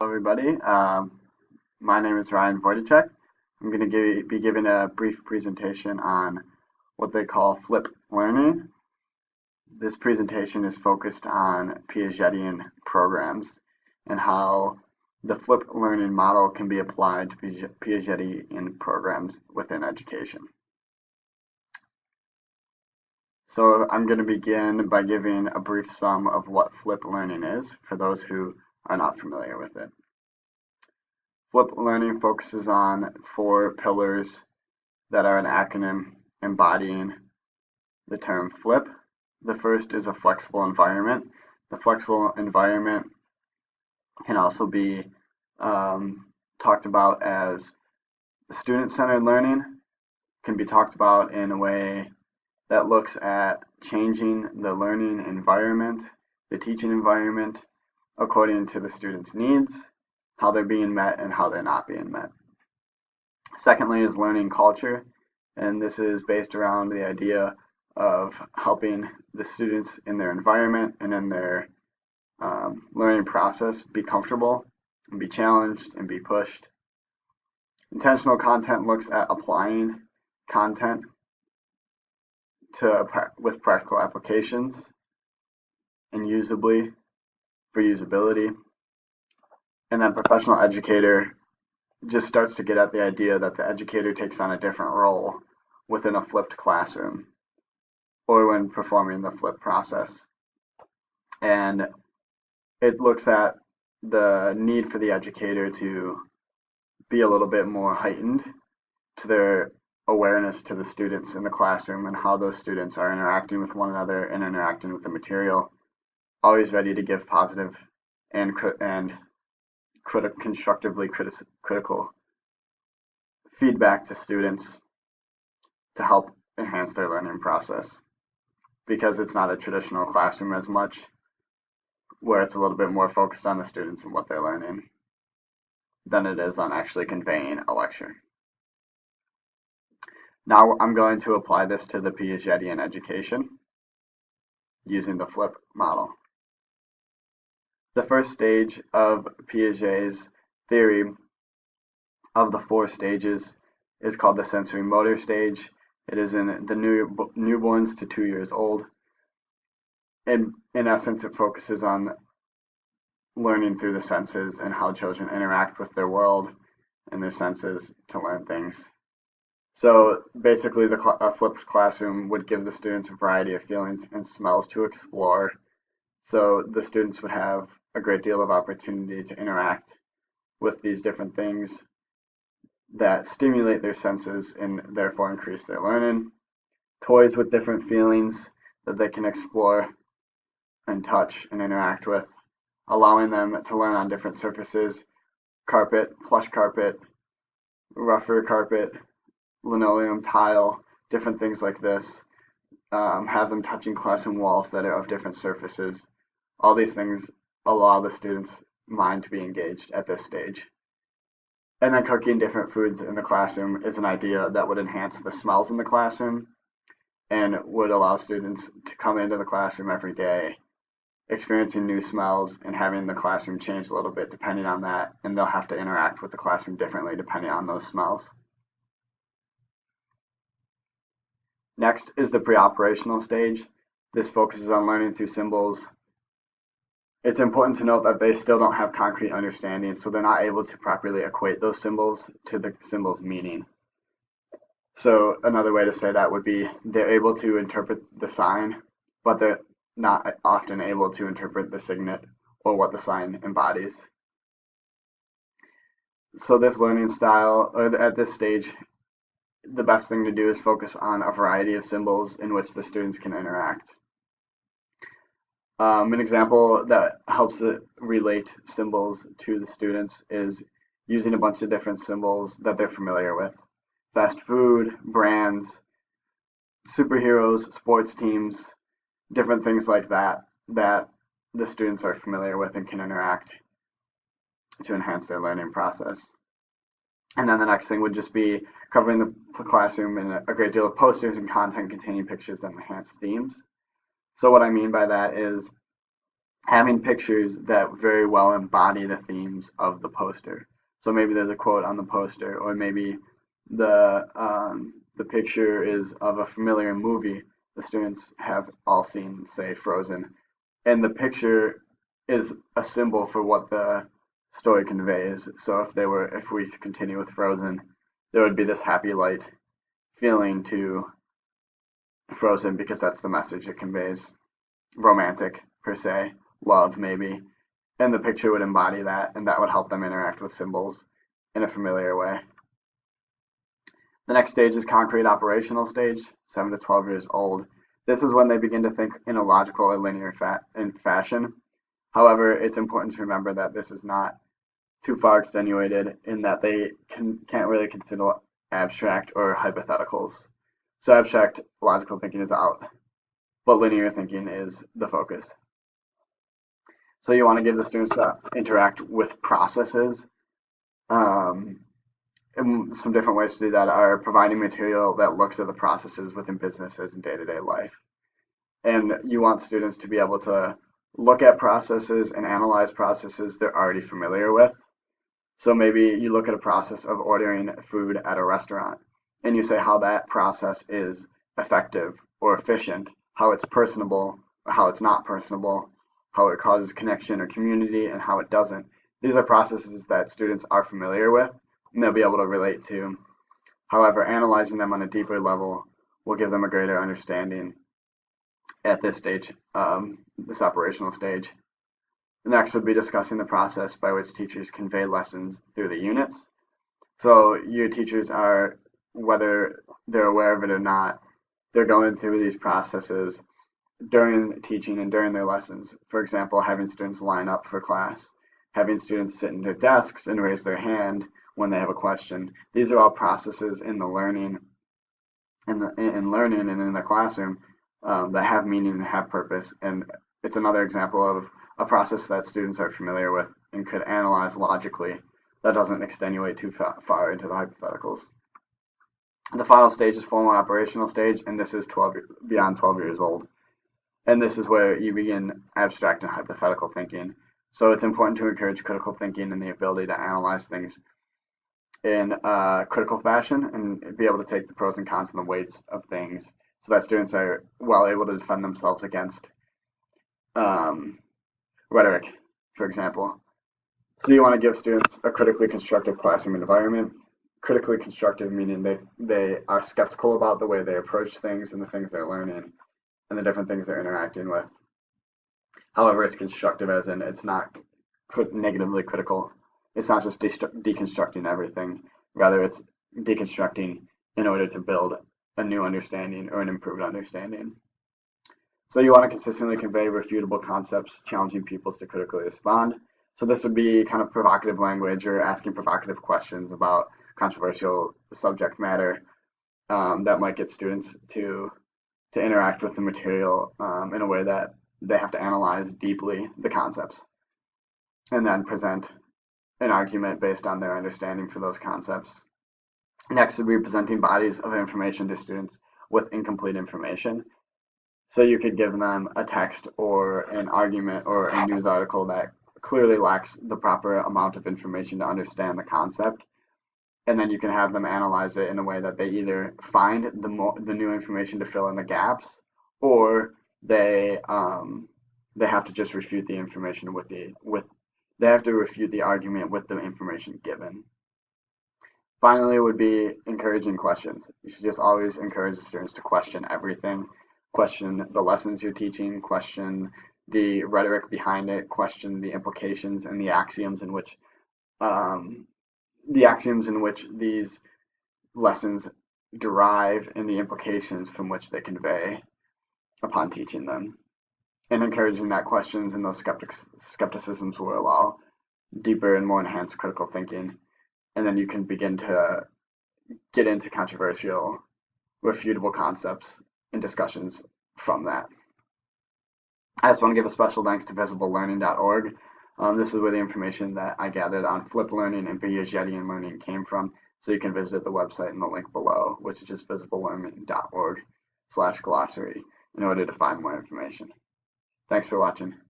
Hello, everybody. My name is Ryan Wojtacek. I'm going to be giving a brief presentation on what they call flip learning. This presentation is focused on Piagetian programs and how the flip learning model can be applied to Piagetian programs within education. So I'm going to begin by giving a brief sum of what flip learning is for those who are not familiar with it. Flip learning focuses on four pillars that are an acronym embodying the term flip. The first is a flexible environment. The flexible environment can also be talked about as student-centered learning, can be talked about in a way that looks at changing the learning environment, the teaching environment, according to the student's needs, how they're being met, and how they're not being met. Secondly is learning culture, and this is based around the idea of helping the students in their environment and in their learning process be comfortable and be challenged and be pushed. Intentional content looks at applying content with practical applications and usably for usability. And then professional educator just starts to get at the idea that the educator takes on a different role within a flipped classroom or when performing the flip process. And it looks at the need for the educator to be a little bit more heightened to their awareness to the students in the classroom and how those students are interacting with one another and interacting with the material, always ready to give positive and constructively critical feedback to students to help enhance their learning process, because it's not a traditional classroom as much, where it's a little bit more focused on the students and what they're learning than it is on actually conveying a lecture. Now I'm going to apply this to the Piagetian education using the flip model. The first stage of Piaget's theory of the four stages is called the sensory motor stage. It is in the newborns to 2 years old. And in essence, it focuses on learning through the senses and how children interact with their world and their senses to learn things. So basically, a flipped classroom would give the students a variety of feelings and smells to explore. So the students would have a great deal of opportunity to interact with these different things that stimulate their senses and therefore increase their learning. Toys with different feelings that they can explore and touch and interact with, allowing them to learn on different surfaces: carpet, plush carpet, rougher carpet, linoleum, tile, different things like this. Have them touching classroom walls that are of different surfaces. All these things allow the students' mind to be engaged at this stage. And then cooking different foods in the classroom is an idea that would enhance the smells in the classroom and would allow students to come into the classroom every day experiencing new smells and having the classroom change a little bit depending on that, and they'll have to interact with the classroom differently depending on those smells. Next is the pre-operational stage. This focuses on learning through symbols. It's important to note that they still don't have concrete understanding, so they're not able to properly equate those symbols to the symbol's meaning. So another way to say that would be they're able to interpret the sign, but they're not often able to interpret the signet or what the sign embodies. So this learning style, or at this stage, the best thing to do is focus on a variety of symbols in which the students can interact. An example that helps relate symbols to the students is using a bunch of different symbols that they're familiar with. Fast food, brands, superheroes, sports teams, different things like that that the students are familiar with and can interact to enhance their learning process. And then the next thing would just be covering the classroom in a great deal of posters and content containing pictures that enhance themes. So what I mean by that is having pictures that very well embody the themes of the poster. So maybe there's a quote on the poster, or maybe the picture is of a familiar movie the students have all seen, say Frozen, and the picture is a symbol for what the story conveys. So if we continue with Frozen, there would be this happy light feeling to Frozen because that's the message it conveys. Romantic per se, love maybe, and the picture would embody that, and that would help them interact with symbols in a familiar way. The next stage is concrete operational stage, 7 to 12 years old. This is when they begin to think in a logical or linear fashion. However, it's important to remember that this is not too far extenuated in that they can't really consider abstract or hypotheticals. So abstract logical thinking is out, but linear thinking is the focus. So you want to give the students to interact with processes. And some different ways to do that are providing material that looks at the processes within businesses and day-to-day life. And you want students to be able to look at processes and analyze processes they're already familiar with. So maybe you look at a process of ordering food at a restaurant and you say how that process is effective or efficient, how it's personable or how it's not personable, how it causes connection or community and how it doesn't. These are processes that students are familiar with and they'll be able to relate to. However, analyzing them on a deeper level will give them a greater understanding at this stage, this operational stage. The next would be discussing the process by which teachers convey lessons through the units. So your teachers are, whether they're aware of it or not, they're going through these processes during teaching and during their lessons. For example, having students line up for class, having students sit in their desks and raise their hand when they have a question. These are all processes in the learning and in the classroom that have meaning and have purpose. And it's another example of a process that students are familiar with and could analyze logically that doesn't extenuate too far into the hypotheticals. The final stage is formal operational stage, and this is beyond 12 years old. And this is where you begin abstract and hypothetical thinking. So it's important to encourage critical thinking and the ability to analyze things in a critical fashion and be able to take the pros and cons and the weights of things so that students are well able to defend themselves against rhetoric, for example. So you want to give students a critically constructive classroom environment. Critically constructive meaning they are skeptical about the way they approach things and the things they're learning and the different things they're interacting with. However, it's constructive as in it's not negatively critical. It's not just deconstructing everything. Rather, it's deconstructing in order to build a new understanding or an improved understanding. So you want to consistently convey refutable concepts, challenging pupils to critically respond. So this would be kind of provocative language or asking provocative questions about controversial subject matter that might get students to interact with the material in a way that they have to analyze deeply the concepts and then present an argument based on their understanding for those concepts. Next would be presenting bodies of information to students with incomplete information. So you could give them a text or an argument or a news article that clearly lacks the proper amount of information to understand the concept. And then you can have them analyze it in a way that they either find the new information to fill in the gaps, or they have to just refute the information they have to refute the argument with the information given. Finally, would be encouraging questions. You should just always encourage the students to question everything, question the lessons you're teaching, question the rhetoric behind it, question the implications and the axioms in which these lessons derive and the implications from which they convey upon teaching them. And encouraging that questions and those skepticisms will allow deeper and more enhanced critical thinking. And then you can begin to get into controversial, refutable concepts and discussions from that. I just want to give a special thanks to visiblelearning.org. This is where the information that I gathered on flipped learning and Piagetian learning came from. So you can visit the website in the link below, which is just visiblelearning.org/glossary in order to find more information. Thanks for watching.